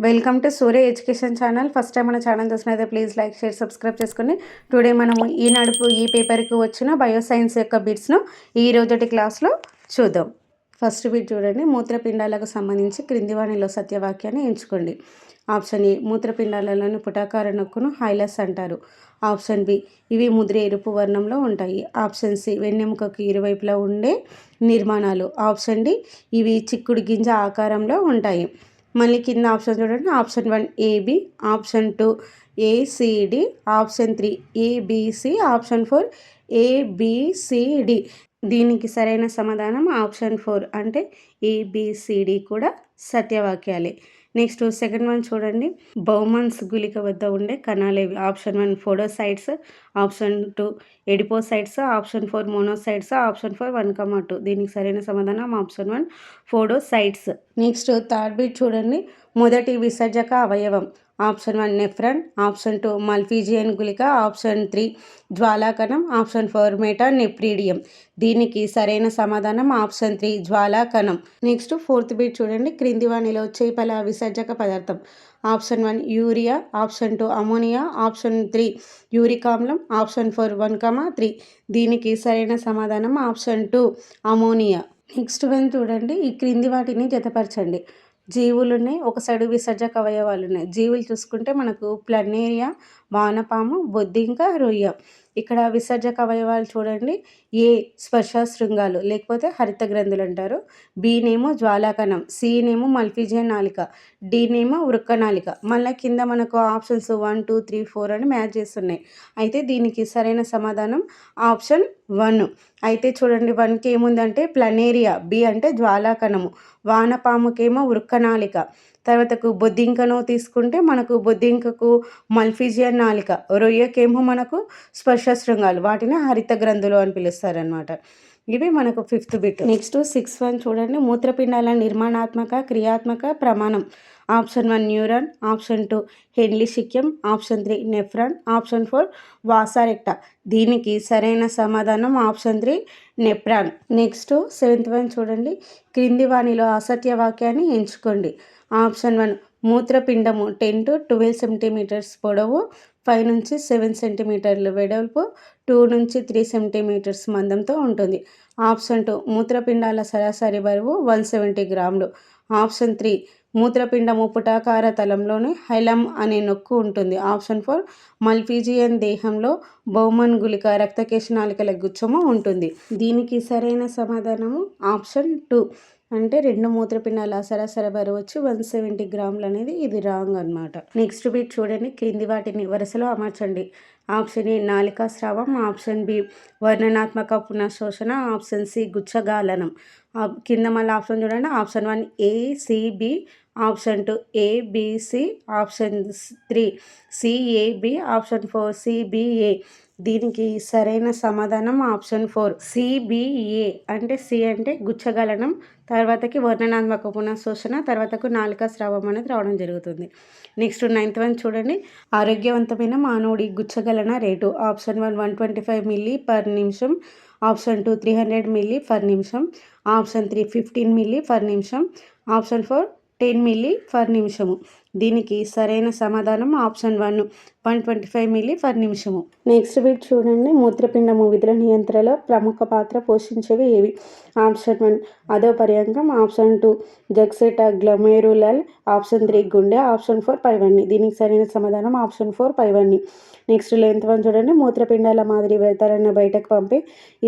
Welcome to Surya education channel. First time మన channel చూసినైతే please like share subscribe చేసుకుని today మనము ఈ పేపర్కి వచ్చిన బయోసైన్స్ యొక్క బిట్స్ను ఈ రోజటి క్లాస్లో చూద్దాం. ఫస్ట్ బిట్ చూడండి. మూత్రపిండాలకు సంబంధించి క్రింది వాణిలో సత్యవాక్యాన్ని ఎంచుకోండి. ఆప్షన్ ఏ, మూత్రపిండాలలోని పుటాకార నొక్కును హైలస్ అంటారు. ఆప్షన్ బి, ఇవి ముద్ర ఎరుపు వర్ణంలో ఉంటాయి. ఆప్షన్ సి, వెన్నెముకకు ఇరువైపులా ఉండే నిర్మాణాలు. ఆప్షన్ డి, ఇవి చిక్కుడు గింజ ఆకారంలో ఉంటాయి. మళ్ళీ కింద ఆప్షన్ చూడండి. Option 1 AB, option 2 ACD, option 3 ABC, option 4 A B C D. దీనికి సరైన సమాధానం ఆప్షన్ 4 అంటే ఏబిసిడి కూడా సత్యవాక్యాలే. నెక్స్ట్ సెకండ్ వన్ చూడండి. బౌమన్స్ గుళిక వద్ద ఉండే కణాలేవి? Option 1 podocytes, option 2 adipocytes, option 4 monocytes, option 4 1,2. దీనికి సరైన సమాధానం option 1 podocytes. Next third bit చూడండి. మొదటి విసర్జక అవయవం? ఆప్షన్ 1 నెఫ్రాన్, ఆప్షన్ 2 మల్పీజియన్ గుళిక, ఆప్షన్ 3 జ్వాలాకణం, ఆప్షన్ 4 మెటానెఫ్రీడియం. దీనికి సరైన సమాధానం ఆప్షన్ 3 జ్వాలాకణం. నెక్స్ట్ ఫోర్త్ బిట్ చూడండి. క్రింది వాణిలో చేపల విసర్జక పదార్థం? Option 1 urea, option 2 ammonia, option 3 uric ఆమ్లం, ఆప్షన్ 4 1,3. దీనికి సరైన సమాధానం ఆప్షన్ 2 అమోనియా. నెక్స్ట్ వన్ చూడండి. ఈ క్రింది వాటిని జతపరచండి. జీవులు ఉన్నాయి, ఒక సైడు విసర్జక అవయవాలు ఉన్నాయి. జీవులు చూసుకుంటే మనకు ప్లనేరియా, వానపాము, బొద్దింక, రొయ్య. ఇక్కడ విసర్జక అవయవాలు చూడండి. ఏ స్పర్శ శృంగాలు లేకపోతే హరిత గ్రంథులు అంటారు. బీనేమో జ్వాలాకణం, సీనేమో మల్పీజియన్ నాళిక, డీనేమో వృక్కనాళిక. మళ్ళీ కింద మనకు ఆప్షన్స్ 1 2 3 4 అని మ్యాచ్ చేస్తున్నాయి. అయితే దీనికి సరైన సమాధానం ఆప్షన్ 1. అయితే చూడండి, 1కి ఏముందంటే ప్లనేరియా, బి అంటే జ్వాలాకణము, వానపాముకేమో వృక్కనాళిక, తర్వాతకు బొద్దింకను తీసుకుంటే మనకు బొద్దింకకు మల్పీజియన్ నాళిక, రొయ్యకేమో మనకు స్పర్శ శృంగాలు, వాటిని హరిత గ్రంథులు అని పిలుస్తారనమాట. ఇవి మనకు fifth bit. Next 6th one చూడండి. మూత్రపిండాల నిర్మాణాత్మక క్రియాత్మక ప్రమాణం? ఆప్షన్ 1 న్యూరాన్, ఆప్షన్ 2 హెన్లీషిక్యం, ఆప్షన్ 3 నెఫ్రాన్, ఆప్షన్ 4 వాసారెక్టా. దీనికి సరైన సమాధానం option 3 nephron. Next 7th one చూడండి. క్రింది వాణిలో అసత్య వాక్యాన్ని ఎంచుకోండి. ఆప్షన్ 1 మూత్రపిండము 10 to 12 సెంటీమీటర్స్ పొడవు, 5 నుంచి 7 సెంటీమీటర్లు వెడల్పు, 2 నుంచి 3 సెంటీమీటర్స్ మందంతో ఉంటుంది. ఆప్షన్ 2 మూత్రపిండాల సరాసరి బరువు 170 గ్రాములు. ఆప్షన్ 3 మూత్రపిండము పుటాకార తలంలోనే హైలం అనే నొక్కు ఉంటుంది. ఆప్షన్ 4 మల్పీజియన్ దేహంలో బౌమన్ గుళిక రక్తకేశ నాళికల గుచ్చము ఉంటుంది. దీనికి సరైన సమాధానము ఆప్షన్ 2 అంటే 2 మూత్రపిండాల సరాసరి బరువు వచ్చి 170 గ్రాములు అనేది ఇది రాంగ్ అనమాట. నెక్స్ట్ బిట్ చూడండి. క్రింది వాటిని వరుసలో అమర్చండి. ఆప్షన్ ఏ నాళికా స్రావం, ఆప్షన్ బి వర్ణనాత్మక పునఃశోషణ, ఆప్షన్ సి గుచ్చగాలనం. కింద మళ్ళీ ఆప్షన్ చూడండి. Option 1 A C B, option 2 A B C, option 3 C A B, option 4 C B A. దీనికి సరైన సమాధానం ఆప్షన్ 4 సిబిఏ. అంటే సి అంటే గుచ్చగలనం, తర్వాతకి వర్ణనాత్మక పునఃశోషణ, తర్వాతకు నాళికా స్రావం అనేది రావడం జరుగుతుంది. నెక్స్ట్ 9th వన్ చూడండి. ఆరోగ్యవంతమైన మానవుడి గుచ్చగలన రేటు? ఆప్షన్ 1 125 మిల్లీ పర్ నిమిషం, ఆప్షన్ 2 300 మిల్లీ పర్ నిమిషం, ఆప్షన్ 3 15 మిల్లీ పర్ నిమిషం, ఆప్షన్ 4 10 మిల్లీ పర్ నిమిషము. దీనికి సరైన సమాధానం ఆప్షన్ 1 125 మిల్లీ పర్ నిమిషము. నెక్స్ట్ బిట్ చూడండి. మూత్రపిండము విధుల నియంత్రణలో ప్రముఖ పాత్ర పోషించేవి ఏవి? ఆప్షన్ 1 అధోపర్యాంగం, ఆప్షన్ 2 జగ్సేటా గ్లోమెరులల్, ఆప్షన్ 3 గుండె, ఆప్షన్ 4 పైవన్నీ. దీనికి సరైన సమాధానం ఆప్షన్ 4 పైవన్నీ. నెక్స్ట్ 11th వన్ చూడండి. మూత్రపిండాల మాదిరి వ్యర్థాలను బయటకు పంపే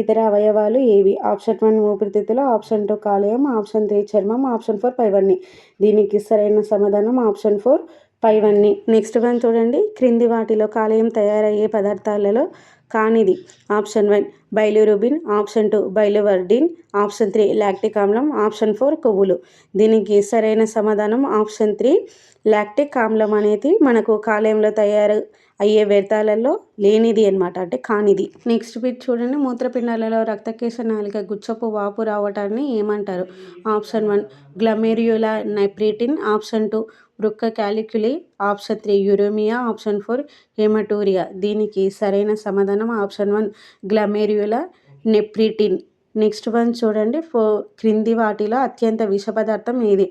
ఇతర అవయవాలు ఏవి? ఆప్షన్ 1 ఊపిరితిత్తులు, ఆప్షన్ 2 కాలేయం, ఆప్షన్ 3 చర్మం, ఆప్షన్ 4 పైవన్నీ. దీనికి సరైన సమాధానం ఆప్షన్ 4 పైవన్నీ. నెక్స్ట్ వన్ చూడండి. క్రింది వాటిలో కాలేయం తయారయ్యే పదార్థాలలో కానిది? ఆప్షన్ 1 బైలిరుబిన్, ఆప్షన్ 2 బైలివర్డిన్, ఆప్షన్ 3 లాక్టిక్ ఆమ్లం, ఆప్షన్ 4 కొవ్వులు. దీనికి సరైన సమాధానం ఆప్షన్ 3 లాక్టిక్ ఆమ్లం అనేది మనకు కాలేయంలో తయారు అయ్యే వ్యర్థాలలో లేనిది అనమాట, అంటే కానిది. నెక్స్ట్ బిట్ చూడండి. మూత్రపిండాలలో రక్తకేశ నాళిక గుచ్చపు వాపు రావటాన్ని ఏమంటారు? ఆప్షన్ 1 గ్లోమెర్యులా నెఫ్రిటిన్, ఆప్షన్ 2 వృక్క calculi, option 3 uraemia, option 4 haematuria. దీనికి సరైన సమాధానం option 1 glomerulonephritis. Next one చూడండి. క్రింది వాటిలో అత్యంత విష పదార్థం ఏది?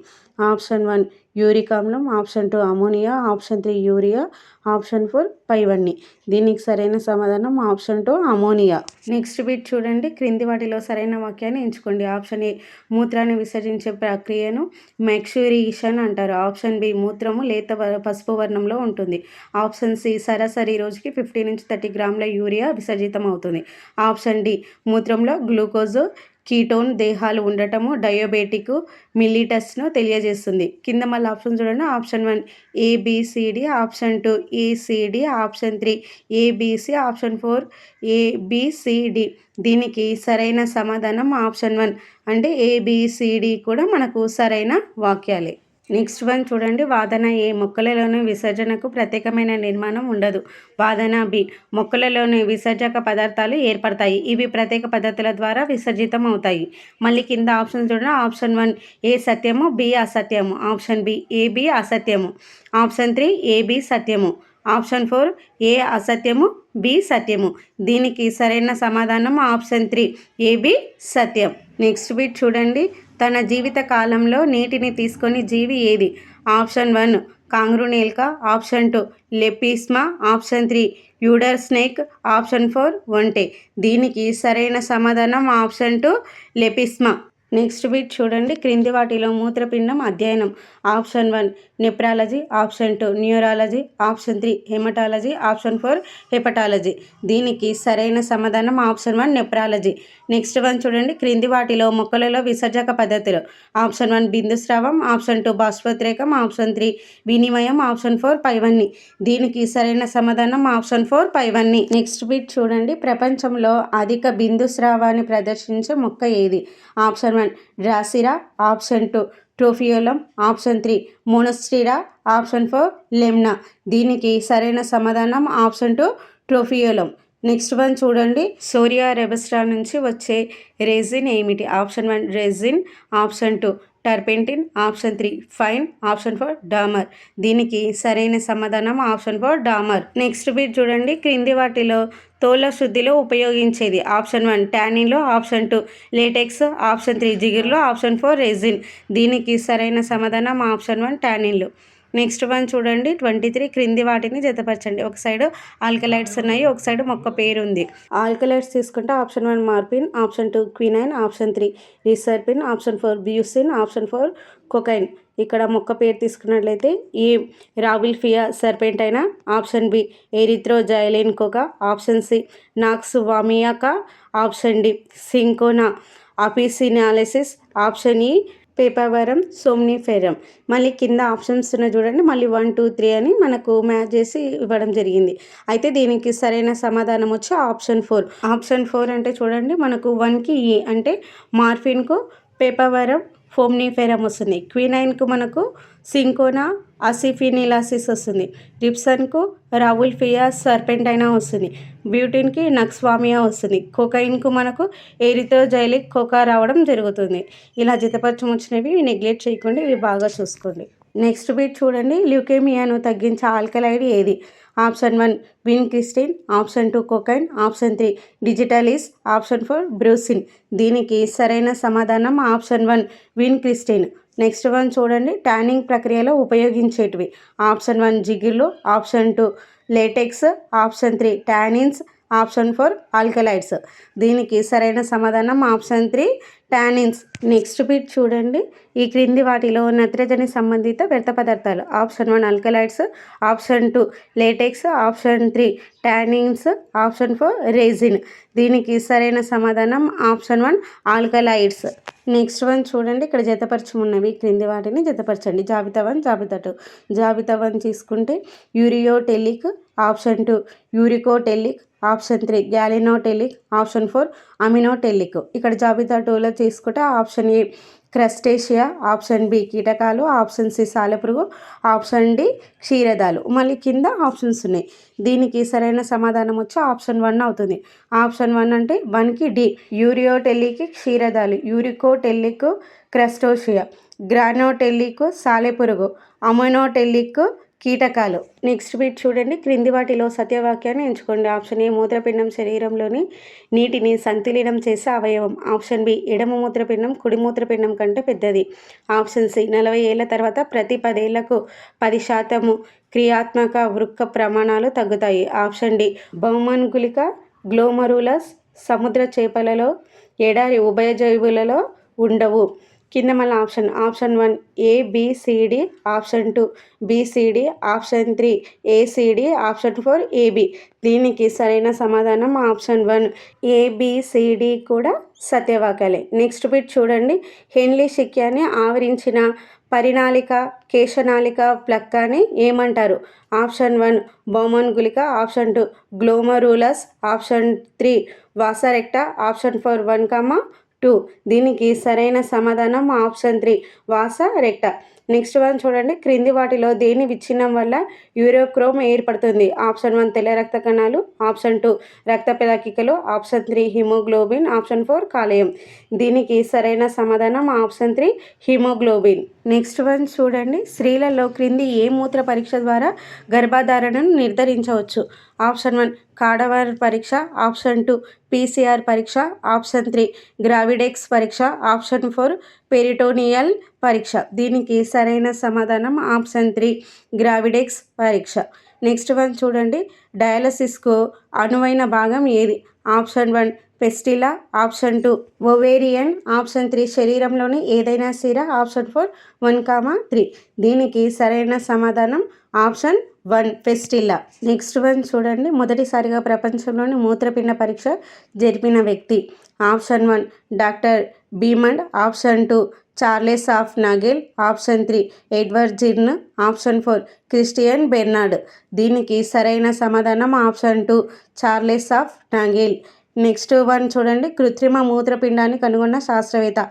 ఆప్షన్ 1 యూరిక్ ఆమ్లం, option 2 ammonia, option 3 urea, option 4 పైవన్నీ. దీనికి సరైన సమాధానం ఆప్షన్ 2 అమోనియా. నెక్స్ట్ బిట్ చూడండి. క్రింది వాటిలో సరైన వాక్యాన్ని ఎంచుకోండి. ఆప్షన్ ఏ మూత్రాన్ని విసర్జించే ప్రక్రియను మెక్స్యూరియేషన్ అంటారు. ఆప్షన్ బి మూత్రము లేత పసుపు వర్ణంలో ఉంటుంది. ఆప్షన్ సి సరాసరి రోజుకి 50 నుంచి 30 గ్రాముల యూరియా విసర్జితం అవుతుంది. ఆప్షన్ డి మూత్రంలో గ్లూకోజ్ కీటోన్ దేహాలు ఉండటము డయాబెటిక్ మిల్లిటస్ను తెలియజేస్తుంది. కింద మళ్ళీ ఆప్షన్ చూడండి. Option 1 A B C D, option 2 ACD, option 3 ABC, option 4 A B C D. దీనికి సరైన సమాధానం ఆప్షన్ 1 అంటే ఏబిసిడి కూడా మనకు సరైన వాక్యాలే. నెక్స్ట్ వన్ చూడండి. వాదన ఏ మొక్కలలోని విసర్జనకు ప్రత్యేకమైన నిర్మాణం ఉండదు. వాదన బి మొక్కలలోని విసర్జక పదార్థాలు ఏర్పడతాయి. ఇవి ప్రత్యేక పద్ధతుల ద్వారా విసర్జితం అవుతాయి. మళ్ళీ కింద ఆప్షన్ చూడండి. ఆప్షన్ 1 ఏ సత్యము, బి అసత్యము. ఆప్షన్ బి ఏబి అసత్యము. ఆప్షన్ 3 ఏబి సత్యము. ఆప్షన్ 4 ఏ అసత్యము, బి సత్యము. దీనికి సరైన సమాధానం ఆప్షన్ 3 ఏబి సత్యం. నెక్స్ట్ బిట్ చూడండి. తన జీవిత కాలంలో నీటిని తీసుకొని జీవి ఏది? ఆప్షన్ 1 కాంగ్రూనేల్క, ఆప్షన్ 2 లెపిస్మా, ఆప్షన్ 3 యూడర్ స్నేక్, ఆప్షన్ 4 ఒంటె. దీనికి సరైన సమాధానం ఆప్షన్ 2 లెపిస్మా. నెక్స్ట్ బిట్ చూడండి. క్రింది వాటిలో మూత్రపిండం అధ్యయనం. Option 1 nephrology, option 2 neurology, option 3 haematology, option 4 hepatology. దీనికి సరైన సమాధానం ఆప్షన్ 1 నెప్రాలజీ. నెక్స్ట్ వన్ చూడండి. క్రింది వాటిలో మొక్కలలో విసర్జక పద్ధతులు. ఆప్షన్ 1 బిందుస్రావం, ఆప్షన్ 2 బాష్పోద్రేకం, ఆప్షన్ 3 వినిమయం, ఆప్షన్ 4 పైవన్నీ. దీనికి సరైన సమాధానం ఆప్షన్ 4 పైవన్నీ. నెక్స్ట్ బిట్ చూడండి. ప్రపంచంలో అధిక బిందుస్రావాన్ని ప్రదర్శించే మొక్క ఏది? Option 1 Drosera, option 2 Tropaeolum, option 3 Monstera, option 4 Lemna. దీనికి సరైన సమాధానం ఆప్షన్ 2 ట్రోఫియోలం. నెక్స్ట్ వన్ చూడండి. సోరియా రెబస్ట్రా నుంచి వచ్చే రెజిన్ ఏమిటి? Option 1 resin, option 2 turpentine, option 3 pine, option 4 dammar. దీనికి సరైన సమాధానం ఆప్షన్ 4 డామర్. నెక్స్ట్ బిట్ చూడండి. క్రింది వాటిలో తోళ్ల శుద్ధిలో ఉపయోగించేది. ఆప్షన్ 1 టానిన్లో, ఆప్షన్ 2 లేటెక్స్, ఆప్షన్ 3 జిగురులో, ఆప్షన్ 4 రెజిన్. దీనికి సరైన సమాధానం ఆప్షన్ 1 టానిన్లు. నెక్స్ట్ వన్ చూడండి. 23 క్రింది వాటిని జతపరచండి. ఒక సైడ్ ఆల్కలైడ్స్ ఉన్నాయి, ఒక సైడ్ మొక్క పేరు ఉంది. ఆల్కలైడ్స్ తీసుకుంటే option 1 morphine, option 2 quinine, option 3 reserpine, option 4 బ్యూసిన్, ఆప్షన్ 4 కొకైన్. ఇక్కడ మొక్క పేరు తీసుకున్నట్లయితే ఈ Rauvolfia serpentina, option B Erythroxylum coca, option C Nux vomica, option D Cinchona officinalis, option E Papaver సోమ్నిఫెరం. మళ్ళీ కింద ఆప్షన్స్ ఉన్నాయి చూడండి. మళ్ళీ 1 2 3 అని మనకు మ్యాచ్ చేసి ఇవ్వడం జరిగింది. అయితే దీనికి సరైన సమాధానం వచ్చి ఆప్షన్ 4. ఆప్షన్ 4 అంటే చూడండి. మనకు 1కి ఈ అంటే మార్ఫిన్కు పేపవరం ఫోమ్నిఫెరం వస్తుంది. క్వినైన్కు మనకు సింకోనా అసిఫినిలాసిస్ వస్తుంది. రిప్సన్కు రావుల్ఫియా సర్పెంటైనా వస్తుంది. బ్యూటిన్కి నక్స్వామియా వస్తుంది. కొకైన్కు మనకు ఎరిథ్రోజైలిక్ కోకా రావడం జరుగుతుంది. ఇలా జతపరచం వచ్చినవి నెగ్లెక్ట్ చేయకుండా ఇవి బాగా చూసుకోండి. నెక్స్ట్ బిట్ చూడండి. ల్యూకేమియాను తగ్గించే ఆల్కలైడ్ ఏది? Option 1 vincristine, option 2 cocaine, option 3 digitalis, option 4 brucine. దీనికి సరైన సమాధానం ఆప్షన్ 1 విన్క్రిస్టిన్. నెక్స్ట్ వన్ చూడండి. టానింగ్ ప్రక్రియలో ఉపయోగించేటివి. ఆప్షన్ 1 జిగుర్లు, option 2 latex, option 3 tannins, option 4 alkaloids. దీనికి సరైన సమాధానం ఆప్షన్ 3 టానిన్స్. నెక్స్ట్ బిట్ చూడండి. ఈ క్రింది వాటిలో నత్రజని సంబంధిత వ్యర్థ పదార్థాలు. Option 1 alkaloids, option 2 latex, option 3 tannins, option 4 resin. దీనికి సరైన సమాధానం ఆప్షన్ 1 ఆల్కలైడ్స్. నెక్స్ట్ వన్ చూడండి. ఇక్కడ జతపరచమున్నవి క్రింది వాటిని జతపరచండి. జాబితా 1 జాబితా 2. జాబితా 1 తీసుకుంటే యూరియోటెలిక్, ఆప్షన్ 2 యూరికోటెలిక్, ఆప్షన్ 3 గ్యాలినోటెలిక్, ఆప్షన్ 4 అమినోటెలిక్. ఇక్కడ జాబితా 2లో తీసుకుంటే option A Crustacea, option B కీటకాలు, ఆప్షన్ సి సాలెపురుగు, ఆప్షన్ డి క్షీరదాలు. మళ్ళీ కింద ఆప్షన్స్ ఉన్నాయి. దీనికి సరైన సమాధానం వచ్చి ఆప్షన్ 1 అవుతుంది. ఆప్షన్ 1 అంటే 1కి డి యూరియోటెలిక్ క్షీరదాలు, యూరికోటెలిక్ క్రస్టోషియా, గ్రానోటెలిక్ సాలెపురుగు, అమినోటెలిక్ కీటకాలు. నెక్స్ట్ బిట్ చూడండి. క్రింది వాటిలో సత్యవాక్యాన్ని ఎంచుకోండి. ఆప్షన్ ఏ మూత్రపిండం శరీరంలోని నీటిని సంతులనం చేసే అవయవం. ఆప్షన్ బి ఎడమ మూత్రపిండం కుడి మూత్రపిండం కంటే పెద్దది. ఆప్షన్ సి 40 ఏళ్ల తర్వాత ప్రతి 10 ఏళ్లకు 10% క్రియాత్మక వృక్క ప్రమాణాలు తగ్గుతాయి. ఆప్షన్ డి బౌమన్ గుళిక గ్లోమరులస్ సముద్ర చేపలలో ఎడారి ఉభయజీవులలో ఉండవు. కింద మళ్ళీ option 1 ABCD, option 2 BCD, option 3 ACD, option 4 AB. దీనికి సరైన సమాధానం ఆప్షన్ 1 ABCD కూడా సత్యవాక్యాలే. నెక్స్ట్ బిట్ చూడండి. హెన్లీ శిక్యాన్ని ఆవరించిన పరినాళిక కేశనాళిక ప్లక్కాని ఏమంటారు? ఆప్షన్ 1 బౌమన్ గుళిక, option 2 glomerulus, option 3 vasa recta, option 4 1,2. దీనికి సరైన సమాధానం ఆప్షన్ 3 వాసరెక్టా. నెక్స్ట్ వన్ చూడండి. క్రింది వాటిలో దేని విచ్ఛిన్నం వల్ల యూరోక్రోమ్ ఏర్పడుతుంది? ఆప్షన్ 1 తెల్ల రక్త కణాలు, ఆప్షన్ 2 రక్త పెలకికలు, ఆప్షన్ 3 హిమోగ్లోబిన్, ఆప్షన్ 4 కాలేయం. దీనికి సరైన సమాధానం ఆప్షన్ 3 హిమోగ్లోబిన్. నెక్స్ట్ వన్ చూడండి. స్త్రీలలో క్రింది ఏ మూత్ర పరీక్ష ద్వారా గర్భధారణను నిర్ధారించవచ్చు? ఆప్షన్ 1 కాడవర్ పరీక్ష, ఆప్షన్ 2 PCR పరీక్ష, ఆప్షన్ 3 గ్రావిడెక్స్ పరీక్ష, ఆప్షన్ 4 పెరిటోనియల్ పరీక్ష. దీనికి సరైన సమాధానం ఆప్షన్ 3 గ్రావిడెక్స్ పరీక్ష. నెక్స్ట్ వన్ చూడండి. డయాలసిస్కు అనువైన భాగం ఏది? ఆప్షన్ 1 పెస్టిలా, ఆప్షన్ 2 ఓవేరియన్, ఆప్షన్ 3 శరీరంలోని ఏదైనా సిర, ఆప్షన్ 4 1,3. దీనికి సరైన సమాధానం ఆప్షన్ 1 పెస్టిలా. నెక్స్ట్ వన్ చూడండి. మొదటిసారిగా ప్రపంచంలోని మూత్రపిండ పరీక్ష జరిపిన వ్యక్తి? ఆప్షన్ 1 డాక్టర్ బీమండ్, option 2 Charles of Nagel, option 3 Edward Zirm, option 4 Christian Bernard. దీనికి సరైన సమాధానం option 2 Charles of Nagel. Next one చూడండి. కృత్రిమ మూత్రపిండాన్ని కనుగొన్న శాస్త్రవేత్త?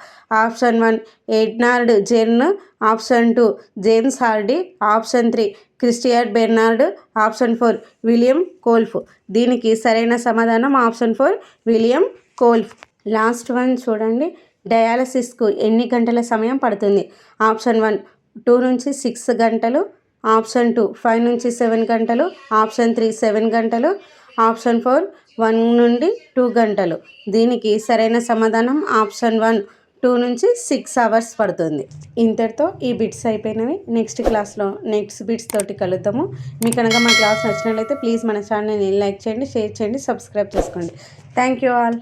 Option 1 Edward Zirm, option 2 James Hardy, option 3 Christian Bernard, option 4 William Kolff. దీనికి సరైన సమాధానం option 4 William Kolff. Last one చూడండి. డయాలసిస్కు ఎన్ని గంటల సమయం పడుతుంది? ఆప్షన్ 1 2 నుంచి 6 గంటలు, ఆప్షన్ 2 5 నుంచి 7 గంటలు, ఆప్షన్ 3 7 గంటలు, ఆప్షన్ 4 1 నుండి 2 గంటలు. దీనికి సరైన సమాధానం ఆప్షన్ 1 2 నుంచి 6 అవర్స్ పడుతుంది. ఇంతటితో ఈ బిట్స్ అయిపోయినవి. నెక్స్ట్ క్లాస్లో నెక్స్ట్ బిట్స్ తోటి కలుద్దాము. మీకు కనుక మా క్లాస్ నచ్చినట్లయితే ప్లీజ్ మన ఛానల్ని లైక్ చేయండి, షేర్ చేయండి, సబ్స్క్రైబ్ చేసుకోండి. Thank you all.